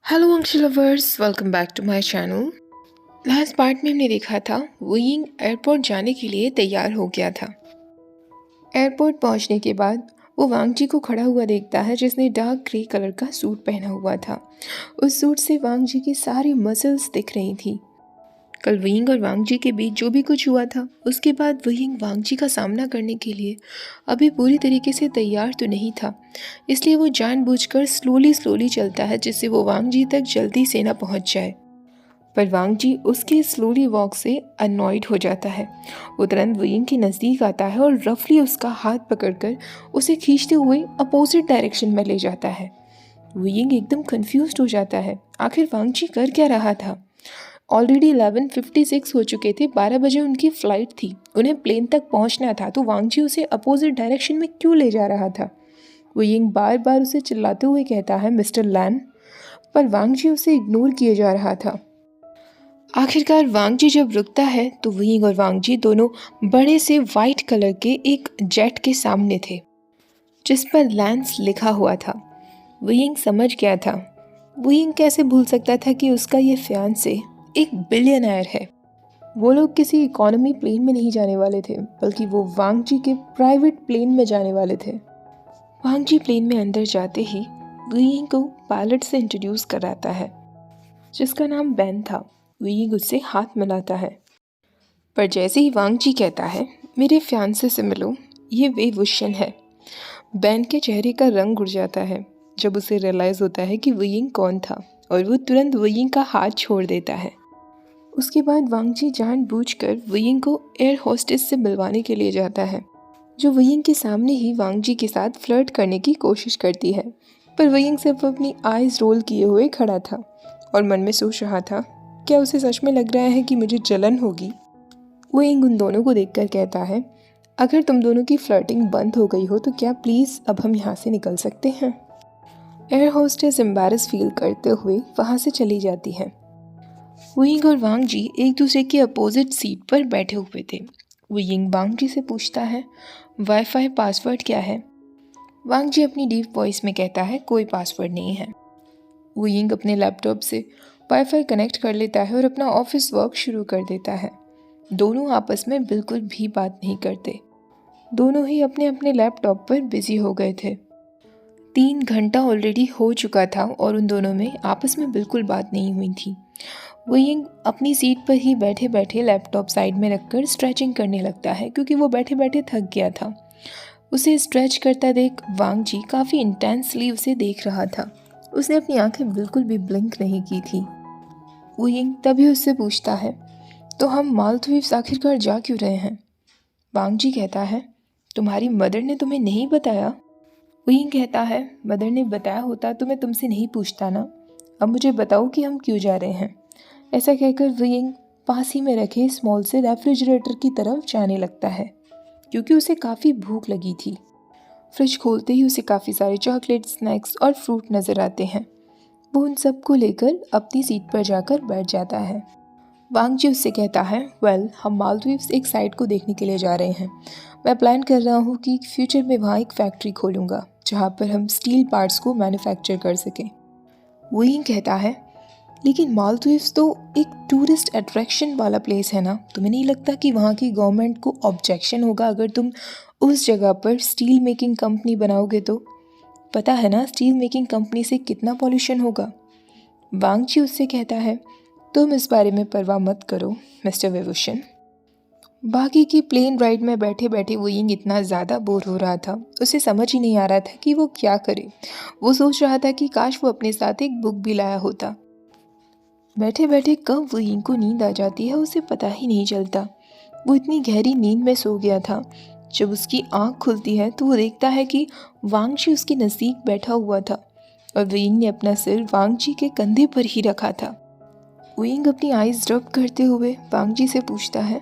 Hello Ansh lovers, welcome back to my channel. Last part में हमने देखा था वुयिंग एयरपोर्ट जाने के लिए तैयार हो गया था। एयरपोर्ट पहुंचने के बाद वो वांग जी को खड़ा हुआ देखता है जिसने डार्क ग्रे कलर का सूट पहना हुआ था। उस सूट से वांग जी की सारी मसल्स दिख रही थी। कल वुयिंग और वांग जी के बीच जो भी कुछ हुआ था उसके बाद वुयिंग वांग जी का सामना करने के लिए अभी पूरी तरीके से तैयार तो नहीं था, इसलिए वो जानबूझकर स्लोली स्लोली चलता है जिससे वो वांग जी तक जल्दी से ना पहुंच जाए। पर वांग जी उसके स्लोली वॉक से अनॉयड हो जाता है। वो तुरंत वुयिंग के नज़दीक आता है और रफली उसका हाथ पकड़कर उसे खींचते हुए अपोजिट डायरेक्शन में ले जाता है। वुयिंग एकदम कंफ्यूज्ड हो जाता है, आखिर वांग जी कर क्या रहा था। ऑलरेडी 11:56 हो चुके थे, 12 बजे उनकी फ़्लाइट थी, उन्हें प्लेन तक पहुंचना था, तो वांग जी उसे अपोजिट डायरेक्शन में क्यों ले जा रहा था। वुयिंग बार बार उसे चिल्लाते हुए कहता है मिस्टर लैन, पर वांग जी उसे इग्नोर किए जा रहा था। आखिरकार वांग जी जब रुकता है तो वुयिंग और वांग जी दोनों बड़े से वाइट कलर के एक जेट के सामने थे जिस पर लैंस लिखा हुआ था। वुयिंग समझ गया था। वुयिंग कैसे भूल सकता था कि उसका ये फियांसे एक बिलियनर है। वो लोग किसी इकोनॉमी प्लेन में नहीं जाने वाले थे, बल्कि वो वांग जी के प्राइवेट प्लेन में जाने वाले थे। वांग जी प्लेन में अंदर जाते ही वुयिंग को पायलट से इंट्रोड्यूस कराता है जिसका नाम बेन था। वुयिंग उससे हाथ मिलाता है, पर जैसे ही वांग जी कहता है मेरे फियांसे से मिलो, ये वे वुशन है, बेन के चेहरे का रंग उड़ जाता है जब उसे रियलाइज़ होता है कि वुयिंग कौन था, और वो तुरंत वुयिंग का हाथ छोड़ देता है। उसके बाद वांग जी जानबूझकर वुयिंग को एयर होस्टेस से मिलवाने के लिए जाता है, जो वुयिंग के सामने ही वांग जी के साथ फ्लर्ट करने की कोशिश करती है। पर वुयिंग सिर्फ अपनी आईज रोल किए हुए खड़ा था और मन में सोच रहा था, क्या उसे सच में लग रहा है कि मुझे जलन होगी। वुयिंग उन दोनों को देखकर कहता है, अगर तुम दोनों की फ्लर्टिंग बंद हो गई हो तो क्या प्लीज़ अब हम यहाँ से निकल सकते हैं। एयर होस्टेस एम्बैरस फील करते हुए वहाँ से चली जाती है। वुयिंग और वांग जी एक दूसरे के अपोजिट सीट पर बैठे हुए थे। वुयिंग वांग जी से पूछता है, वाईफाई पासवर्ड क्या है। वांग जी अपनी डीप वॉइस में कहता है, कोई पासवर्ड नहीं है। वुयिंग अपने लैपटॉप से वाईफाई कनेक्ट कर लेता है और अपना ऑफिस वर्क शुरू कर देता है। दोनों आपस में बिल्कुल भी बात नहीं करते। दोनों ही अपने अपने लैपटॉप पर बिजी हो गए थे। 3 घंटा ऑलरेडी हो चुका था और उन दोनों में आपस में बिल्कुल बात नहीं हुई थी। वुयिंग अपनी सीट पर ही बैठे बैठे लैपटॉप साइड में रखकर स्ट्रेचिंग करने लगता है क्योंकि वो बैठे बैठे थक गया था। उसे स्ट्रेच करता देख वांग जी काफ़ी इंटेंसली उसे देख रहा था। उसने अपनी आंखें बिल्कुल भी ब्लिंक नहीं की थी। वुयिंग तभी उससे पूछता है, तो हम मालदीव्स आखिरकार जा क्यों रहे हैं। वांग जी कहता है, तुम्हारी मदर ने तुम्हें नहीं बताया। वुयिंग कहता है, मदर ने बताया होता तो मैं तुमसे नहीं पूछता ना। अब मुझे बताओ कि हम क्यों जा रहे हैं। ऐसा कहकर वुयिंग पास ही में रखे स्मॉल से रेफ्रिजरेटर की तरफ जाने लगता है क्योंकि उसे काफ़ी भूख लगी थी। फ्रिज खोलते ही उसे काफ़ी सारे चॉकलेट, स्नैक्स और फ्रूट नज़र आते हैं। वो उन सबको लेकर अपनी सीट पर जाकर बैठ जाता है। वांग जी उससे कहता है, हम मालदीव्स एक साइट को देखने के लिए जा रहे हैं। मैं प्लान कर रहा हूँ कि फ्यूचर में वहाँ एक फैक्ट्री खोलूँगा जहाँ पर हम स्टील पार्ट्स को मैन्युफैक्चर कर सकें। वुयिंग कहता है, लेकिन मालदीव्स तो एक टूरिस्ट अट्रैक्शन वाला प्लेस है ना, तुम्हें नहीं लगता कि वहाँ की गवर्नमेंट को ऑब्जेक्शन होगा अगर तुम उस जगह पर स्टील मेकिंग कंपनी बनाओगे तो? पता है ना स्टील मेकिंग कंपनी से कितना पॉल्यूशन होगा। वांग जी उससे कहता है, तुम इस बारे में परवाह मत करो मिस्टर विभूषण। बाकी की प्लेन राइड में बैठे बैठे वुयिंग इतना ज़्यादा बोर हो रहा था, उसे समझ ही नहीं आ रहा था कि वो क्या करे। वो सोच रहा था कि काश वो अपने साथ एक बुक भी लाया होता। बैठे बैठे कब वुयिंग को नींद आ जाती है उसे पता ही नहीं चलता। वो इतनी गहरी नींद में सो गया था। जब उसकी आँख खुलती है तो वो देखता है कि वांग जी उसके नज़दीक बैठा हुआ था और वुयिंग ने अपना सिर वांग जी के कंधे पर ही रखा था। वुयिंग अपनी आईज रब करते हुए वांग जी से पूछता है,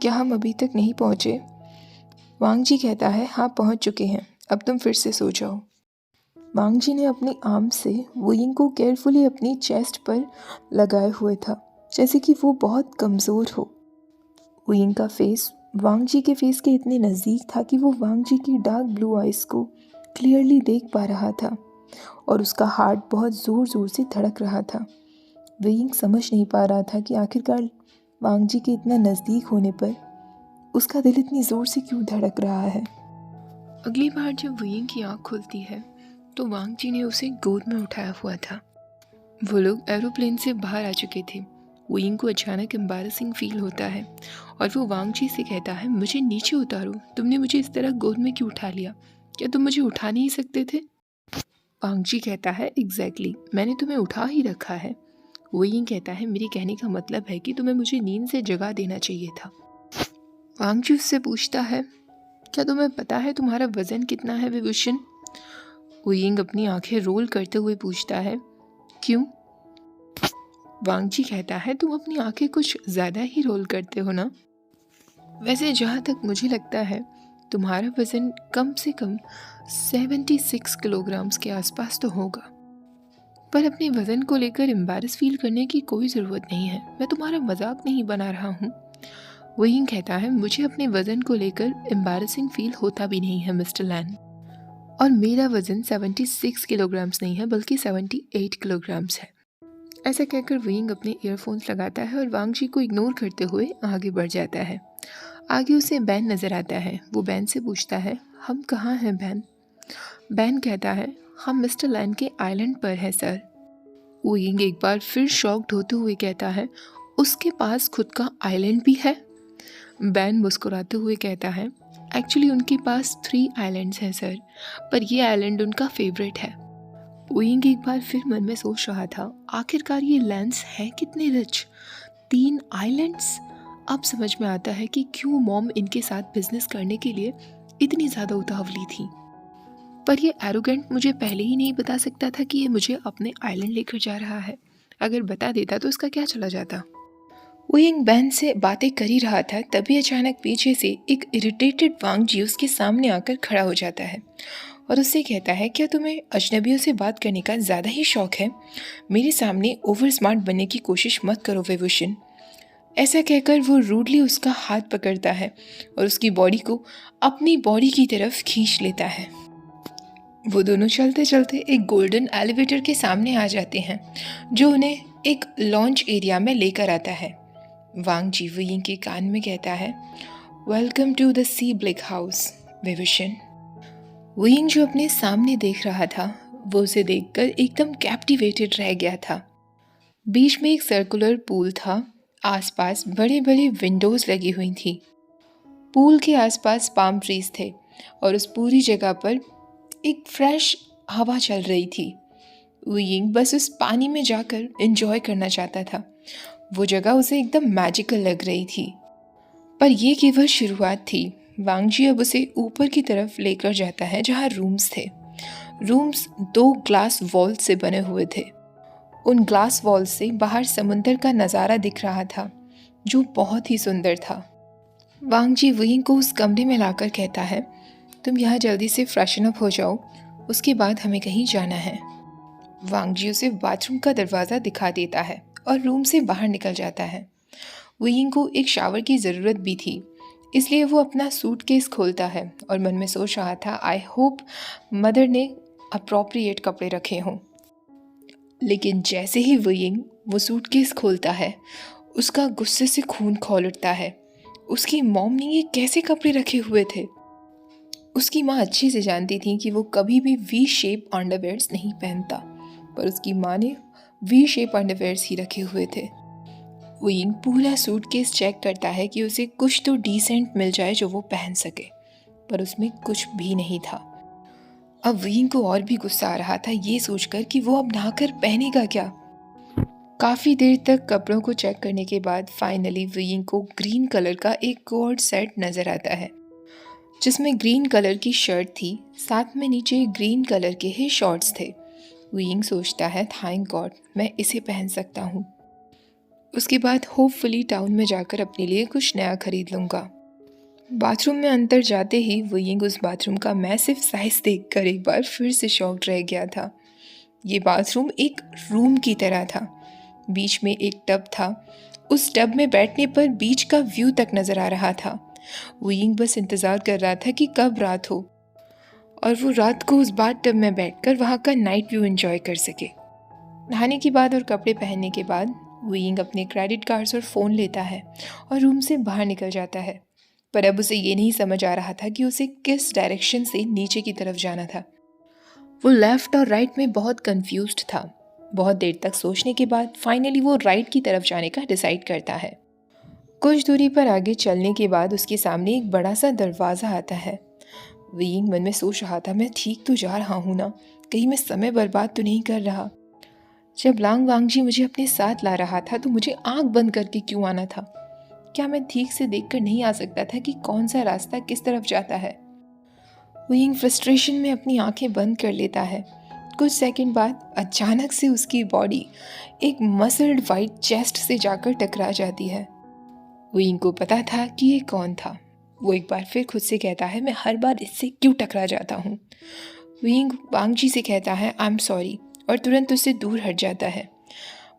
क्या हम अभी तक नहीं पहुँचे। वांग जी कहता है, हाँ पहुँच चुके हैं, अब तुम फिर से सो जाओ। वांग जी ने अपनी आर्म से वुयिंग को केयरफुली अपनी चेस्ट पर लगाए हुए था जैसे कि वो बहुत कमज़ोर हो। वुयिंग का फेस वांग जी के फेस के इतने नज़दीक था कि वो वांग जी की डार्क ब्लू आइज़ को क्लियरली देख पा रहा था। और उसका हार्ट बहुत ज़ोर ज़ोर से धड़क रहा था। वेइंग समझ नहीं पा रहा था कि आखिरकार वांग जी के इतना नज़दीक होने पर उसका दिल इतनी ज़ोर से क्यों धड़क रहा है। अगली बार जब वेइंग की आँख खुलती है तो वांग जी ने उसे गोद में उठाया हुआ था। वो लोग एरोप्लेन से बाहर आ चुके थे। वेइंग को अचानक एम्बैरेसिंग फील होता है और वो वांग जी से कहता है, मुझे नीचे उतारो, तुमने मुझे इस तरह गोद में क्यों उठा लिया? क्या तुम मुझे उठा नहीं सकते थे? वांग जी कहता है, एग्जैक्टली, मैंने तुम्हें उठा ही रखा है। वेइंग कहता है, मेरे कहने का मतलब है कि तुम्हें मुझे नींद से जगा देना चाहिए था। वांग जी उससे पूछता है, क्या तुम्हें पता है तुम्हारा वजन कितना है विभूषण? वेइंग अपनी आंखें रोल करते हुए पूछता है, क्यों? वांग जी कहता है, तुम अपनी आंखें कुछ ज़्यादा ही रोल करते हो ना। वैसे जहाँ तक मुझे लगता है तुम्हारा वज़न कम से कम 76 किलोग्राम्स के आसपास तो होगा। पर अपने वज़न को लेकर एम्बैरस फील करने की कोई ज़रूरत नहीं है, मैं तुम्हारा मजाक नहीं बना रहा हूँ। वेइंग कहता है, मुझे अपने वज़न को लेकर एम्बैरसिंग फील होता भी नहीं है मिस्टर लैन, और मेरा वज़न 76 किलोग्राम्स नहीं है बल्कि 78 किलोग्राम्स है। ऐसा कहकर वेइंग अपने ईयरफोन्स लगाता है और वांग जी को इग्नोर करते हुए आगे बढ़ जाता है। आगे उसे बैन नज़र आता है। वो बैन से पूछता है, हम कहाँ हैं बैन? बैन कहता है, हम मिस्टर लैन के आइलैंड पर हैं सर। वेइंग एक बार फिर शॉक्ड होते हुए कहता है, उसके पास खुद का आइलैंड भी है? बैन मुस्कुराते हुए कहता है, एक्चुअली उनके पास 3 आइलैंड्स हैं सर, पर ये आइलैंड उनका फेवरेट है। वेइंग एक बार फिर मन में सोच रहा था, आखिरकार ये लैंस है कितने रिच, 3 आइलैंड्स। अब समझ में आता है कि क्यों मॉम इनके साथ बिजनेस करने के लिए इतनी ज़्यादा उतावली थी। पर ये एरोगेंट मुझे पहले ही नहीं बता सकता था कि ये मुझे अपने आइलैंड लेकर जा रहा है। अगर बता देता तो इसका क्या चला जाता। वेइंग बैन से बातें कर ही रहा था, तभी अचानक पीछे से एक इरिटेटेड वांग जी उसके सामने आकर खड़ा हो जाता है और उससे कहता है, क्या तुम्हें अजनबियों से बात करने का ज़्यादा ही शौक है? मेरे सामने ओवर स्मार्ट बनने की कोशिश मत करो विभूषण। ऐसा कहकर वो रूडली उसका हाथ पकड़ता है और उसकी बॉडी को अपनी बॉडी की तरफ खींच लेता है। वो दोनों चलते चलते एक गोल्डन एलिवेटर के सामने आ जाते हैं जो उन्हें एक लॉन्च एरिया में लेकर आता है। वांग जी वेइंग के कान में कहता है, वेलकम टू द सी ब्लिक हाउस विभूषण। वेइंग जो अपने सामने देख रहा था वो उसे देखकर एकदम कैप्टिवेटेड रह गया था। बीच में एक सर्कुलर पूल था, आसपास बड़े बड़े विंडोज लगी हुई थी। पूल के आसपास पाम ट्रीज थे और उस पूरी जगह पर एक फ्रेश हवा चल रही थी। वेइंग बस उस पानी में जाकर एंजॉय करना चाहता था। वो जगह उसे एकदम मैजिकल लग रही थी। पर यह केवल शुरुआत थी। वांग जी अब उसे ऊपर की तरफ लेकर जाता है जहाँ रूम्स थे। रूम्स 2 ग्लास वॉल से बने हुए थे। उन ग्लास वॉल से बाहर समुंदर का नज़ारा दिख रहा था जो बहुत ही सुंदर था। वांग जी वेइंग को उस कमरे में लाकर कहता है, तुम यहाँ जल्दी से फ्रेशन अप हो जाओ, उसके बाद हमें कहीं जाना है। वांग जी उसे बाथरूम का दरवाज़ा दिखा देता है और रूम से बाहर निकल जाता है। वेइंग को एक शावर की ज़रूरत भी थी, इसलिए वो अपना सूटकेस खोलता है और मन में सोच रहा था, आई होप मदर ने अप्रोप्रिएट कपड़े रखे हों। लेकिन जैसे ही वेइंग वो सूटकेस खोलता है उसका गुस्से से खून खौल उठता है। उसकी मॉम ने ये कैसे कपड़े रखे हुए थे? उसकी माँ अच्छे से जानती थी कि वो कभी भी वी शेप अंडरवेयर्स नहीं पहनता, पर उसकी माँ ने वी शेप अंडरवेयर्स ही रखे हुए थे। वेइंग पूरा सूटकेस चेक करता है कि उसे कुछ तो डिसेंट मिल जाए जो वो पहन सके, पर उसमें कुछ भी नहीं था। अब वेइंग को और भी गुस्सा आ रहा था ये सोचकर कि वो अब नहाकर पहनेगा क्या। काफ़ी देर तक कपड़ों को चेक करने के बाद फाइनली वेइंग को ग्रीन कलर का एक कोट सेट नज़र आता है जिसमें ग्रीन कलर की शर्ट थी, साथ में नीचे ग्रीन कलर के ही शॉर्ट्स थे। वेइंग सोचता है, थैंक गॉड मैं इसे पहन सकता हूँ। उसके बाद होपफुली टाउन में जाकर अपने लिए कुछ नया खरीद लूँगा। बाथरूम में अंदर जाते ही वेइंग उस बाथरूम का मैसिव साइज देखकर एक बार फिर से शॉक्ड रह गया था। ये बाथरूम एक रूम की तरह था। बीच में एक टब था। उस टब में बैठने पर बीच का व्यू तक नज़र आ रहा था। वेइंग बस इंतज़ार कर रहा था कि कब रात हो। और वो रात को उस बाथ टब में बैठकर वहाँ का नाइट व्यू एंजॉय कर सके। नहाने के बाद और कपड़े पहनने के बाद वुयिंग अपने क्रेडिट कार्ड्स और फ़ोन लेता है और रूम से बाहर निकल जाता है। पर अब उसे ये नहीं समझ आ रहा था कि उसे किस डायरेक्शन से नीचे की तरफ जाना था। वो लेफ़्ट और राइट में बहुत कंफ्यूज्ड था। बहुत देर तक सोचने के बाद फाइनली वो राइट की तरफ जाने का डिसाइड करता है। कुछ दूरी पर आगे चलने के बाद उसके सामने एक बड़ा सा दरवाज़ा आता है। वुयिंग मन में सोच रहा था, मैं ठीक तो जा रहा हूँ ना, कहीं मैं समय बर्बाद तो नहीं कर रहा। जब लांग वांगजी मुझे अपने साथ ला रहा था तो मुझे आंख बंद करके क्यों आना था? क्या मैं ठीक से देखकर नहीं आ सकता था कि कौन सा रास्ता किस तरफ जाता है? वुयिंग फ्रस्ट्रेशन में अपनी आंखें बंद कर लेता है। कुछ सेकंड बाद अचानक से उसकी बॉडी एक मसल्ड वाइट चेस्ट से जाकर टकरा जाती है। वुयिंग को पता था कि ये कौन था। वो एक बार फिर खुद से कहता है, मैं हर बार इससे क्यों टकरा जाता हूँ। वुयिंग वांगजी से कहता है, आई एम सॉरी, और तुरंत उससे दूर हट जाता है।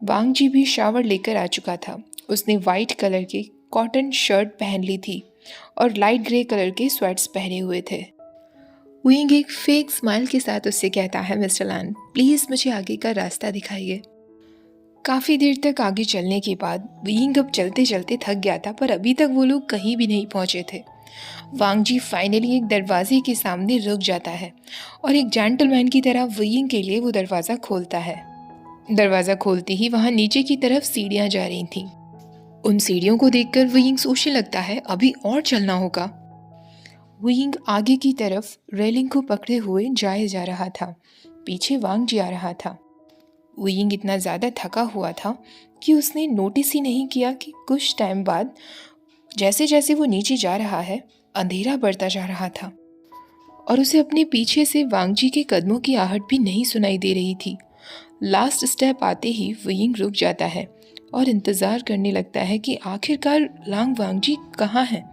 वांगजी भी शावर लेकर आ चुका था। उसने वाइट कलर के कॉटन शर्ट पहन ली थी और लाइट ग्रे कलर के स्वेट्स पहने हुए थे। वुयिंग एक फेक स्माइल के साथ उससे कहता है, मिस्टर लैन, प्लीज़ मुझे आगे का रास्ता दिखाइए। काफ़ी देर तक आगे चलने के बाद वुयिंग अब चलते चलते थक गया था, पर अभी तक वो लोग कहीं भी नहीं पहुंचे थे। वांगजी फाइनली एक दरवाजे के सामने रुक जाता है और एक जेंटलमैन की तरह वुयिंग के लिए वो दरवाज़ा खोलता है। दरवाज़ा खोलते ही वहाँ नीचे की तरफ सीढ़ियाँ जा रही थीं। उन सीढ़ियों को देखकर वुयिंग सोचने लगता है, अभी और चलना होगा। वुयिंग आगे की तरफ रेलिंग को पकड़े हुए जाए जा रहा था। पीछे वांगजी आ रहा था। वुयिंग इतना ज़्यादा थका हुआ था कि उसने नोटिस ही नहीं किया कि कुछ टाइम बाद जैसे जैसे वो नीचे जा रहा है, अंधेरा बढ़ता जा रहा था और उसे अपने पीछे से वांगजी के कदमों की आहट भी नहीं सुनाई दे रही थी। लास्ट स्टेप आते ही वुयिंग रुक जाता है और इंतज़ार करने लगता है कि आखिरकार लांग वांगजी कहाँ हैं।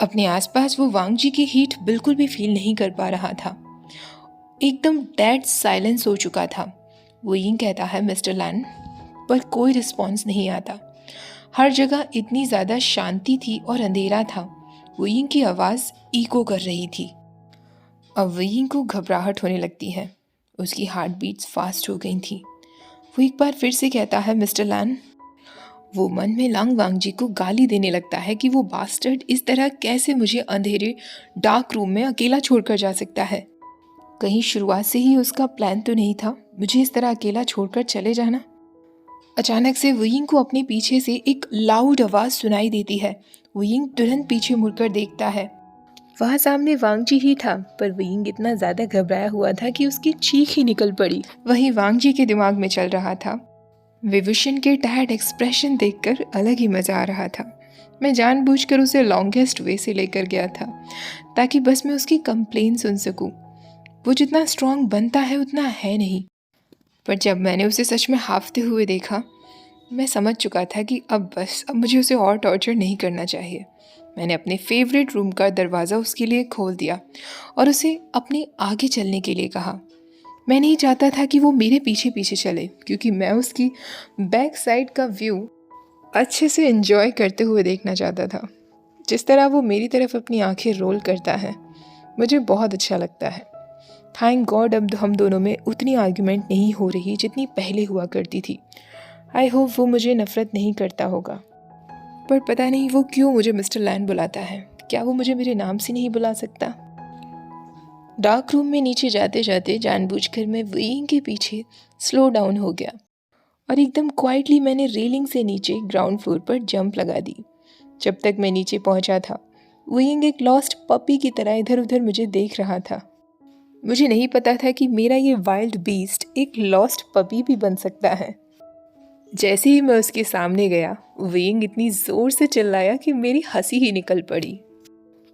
अपने आसपास वो वांगजी की हीट बिल्कुल भी फील नहीं कर पा रहा था। एकदम डेड साइलेंस हो चुका था। वुयिंग कहता है, मिस्टर लैन, पर कोई रिस्पॉन्स नहीं आता। हर जगह इतनी ज़्यादा शांति थी और अंधेरा था। वुयिंग की आवाज़ इको कर रही थी। अब वुयिंग को घबराहट होने लगती है। उसकी हार्ट बीट्स फास्ट हो गई थी। वो एक बार फिर से कहता है, मिस्टर लैन। वो मन में लांग वांगजी को गाली देने लगता है कि वो बास्टर्ड इस तरह कैसे मुझे अंधेरे डार्क रूम में अकेला छोड़कर जा सकता है। कहीं शुरुआत से ही उसका प्लान तो नहीं था मुझे इस तरह अकेला छोड़कर चले जाना। अचानक से वुयिंग को अपने पीछे से एक लाउड आवाज़ सुनाई देती है। वुयिंग तुरंत पीछे मुड़कर देखता है। वहाँ सामने वांगजी ही था, पर वुयिंग इतना ज़्यादा घबराया हुआ था कि उसकी चीख ही निकल पड़ी। वही वांगजी के दिमाग में चल रहा था। विभूषण के टायर्ड एक्सप्रेशन देखकर अलग ही मज़ा आ रहा था। मैं जानबूझकर उसे लॉन्गेस्ट वे से लेकर गया था ताकि बस मैं उसकी कंप्लेन सुन सकूं। वो जितना स्ट्रांग बनता है उतना है नहीं। पर जब मैंने उसे सच में हाँफते हुए देखा, मैं समझ चुका था कि अब मुझे उसे और टॉर्चर नहीं करना चाहिए। मैंने अपने फेवरेट रूम का दरवाज़ा उसके लिए खोल दिया और उसे अपने आगे चलने के लिए कहा। मैं नहीं चाहता था कि वो मेरे पीछे पीछे चले, क्योंकि मैं उसकी बैक साइड का व्यू अच्छे से एंजॉय करते हुए देखना चाहता था। जिस तरह वो मेरी तरफ अपनी आंखें रोल करता है, मुझे बहुत अच्छा लगता है। थैंक गॉड अब हम दोनों में उतनी आर्ग्यूमेंट नहीं हो रही जितनी पहले हुआ करती थी। आई होप वो मुझे नफ़रत नहीं करता होगा। पर पता नहीं वो क्यों मुझे मिस्टर लैन बुलाता है। क्या वो मुझे मेरे नाम से नहीं बुला सकता? डार्क रूम में नीचे जाते जाते जानबूझकर मैं वुयिंग के पीछे स्लो डाउन हो गया और एकदम क्वाइटली मैंने रेलिंग से नीचे ग्राउंड फ्लोर पर जंप लगा दी। जब तक मैं नीचे पहुंचा था, वुयिंग एक लॉस्ट पपी की तरह इधर उधर मुझे देख रहा था। मुझे नहीं पता था कि मेरा ये वाइल्ड बीस्ट एक लॉस्ट पपी भी बन सकता है। जैसे ही मैं उसके सामने गया, वुयिंग इतनी ज़ोर से चिल्लाया कि मेरी हंसी ही निकल पड़ी।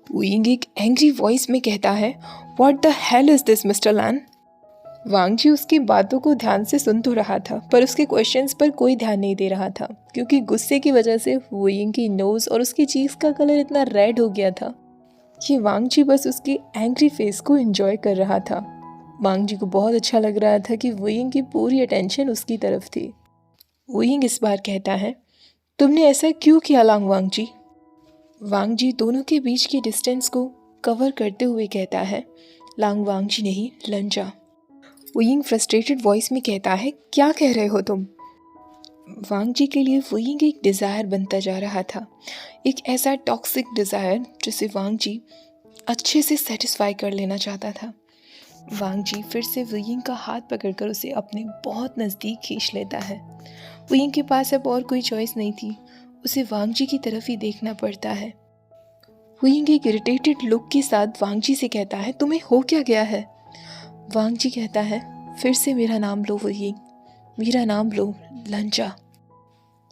वुयिंग एक एंग्री वॉइस में कहता है, what the hell is this mister Lan? वांगजी उसकी बातों को ध्यान से सुन तो रहा था, पर उसके क्वेश्चंस पर कोई ध्यान नहीं दे रहा था, क्योंकि गुस्से की वजह से वुयिंग की नोज़ और उसकी चीक्स का कलर इतना रेड हो गया था कि वांगजी बस उसके एंग्री फेस को एंजॉय कर रहा था। वांगजी को बहुत अच्छा लग रहा था कि वुयिंग की पूरी अटेंशन उसकी तरफ थी। वुयिंग इस बार कहता है, तुमने ऐसा क्यों किया लांग वांगजी? वांगजी दोनों के बीच की डिस्टेंस को कवर करते हुए कहता है, लांग वांगजी नहीं, लंजा। वुयिंग फ्रस्ट्रेटेड वॉइस में कहता है, क्या कह रहे हो तुम? वांगजी के लिए वुयिंग एक डिज़ायर बनता जा रहा था, एक ऐसा टॉक्सिक डिज़ायर जिसे वांगजी अच्छे से सेटिस्फाई कर लेना चाहता था। वांगजी फिर से वुयिंग का हाथ पकड़कर उसे अपने बहुत नज़दीक खींच लेता है। वुयिंग के पास अब और कोई चॉइस नहीं थी, उसे वांगजी की तरफ ही देखना पड़ता है। वुयिंग एक इरिटेटेड लुक के साथ वांगजी से कहता है, तुम्हें हो क्या गया है? वांगजी कहता है, फिर से मेरा नाम लो वुयिंग, मेरा नाम लो, लंजा।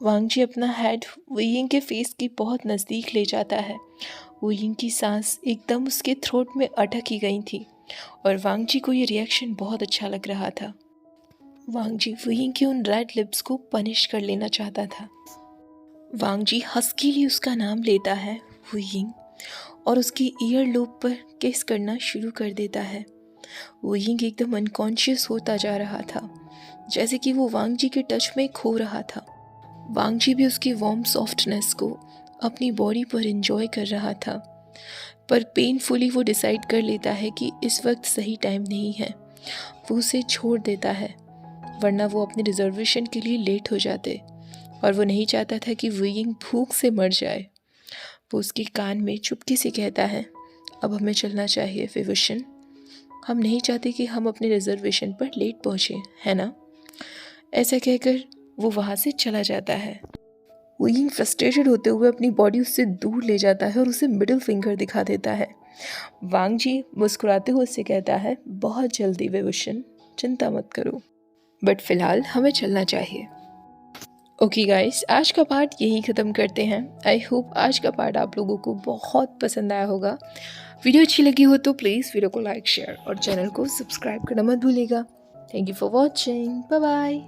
वांगजी अपना हेड वुयिंग के फेस के बहुत नज़दीक ले जाता है। वुयिंग की सांस एकदम उसके थ्रोट में अटक ही गई थी और वांगजी को ये रिएक्शन बहुत अच्छा लग रहा था। वांगजी वुयिंग के उन रेड लिप्स को पनिश कर लेना चाहता था। वांगजी हस्कीली उसका नाम लेता है, वुयिंग, और उसकी ईयर लोब पर किस करना शुरू कर देता है। वुयिंग एकदम अनकॉन्शियस होता जा रहा था, जैसे कि वो वांगजी के टच में खो रहा था। वांगजी भी उसकी वार्म सॉफ्टनेस को अपनी बॉडी पर एंजॉय कर रहा था, पर पेनफुली वो डिसाइड कर लेता है कि इस वक्त सही टाइम नहीं है। वो उसे छोड़ देता है, वरना वो अपने रिजर्वेशन के लिए लेट हो जाते, और वो नहीं चाहता था कि वुयिंग भूख से मर जाए। वो उसके कान में चुपके से कहता है, अब हमें चलना चाहिए विवुशन, हम नहीं चाहते कि हम अपने रिजर्वेशन पर लेट पहुँचे, है ना? ऐसा कहकर वो वहाँ से चला जाता है। वुयिंग फ्रस्ट्रेटेड होते हुए अपनी बॉडी उससे दूर ले जाता है और उसे मिडिल फिंगर दिखा देता है। वांगजी मुस्कुराते हुए उससे कहता है, बहुत जल्दी विवुशन, चिंता मत करो, बट फिलहाल हमें चलना चाहिए। ओके गाइस, आज का पार्ट यही ख़त्म करते हैं। आई होप आज का पार्ट आप लोगों को बहुत पसंद आया होगा। वीडियो अच्छी लगी हो तो प्लीज़ वीडियो को लाइक, शेयर और चैनल को सब्सक्राइब करना मत भूलिएगा। Thank you for watching, bye bye.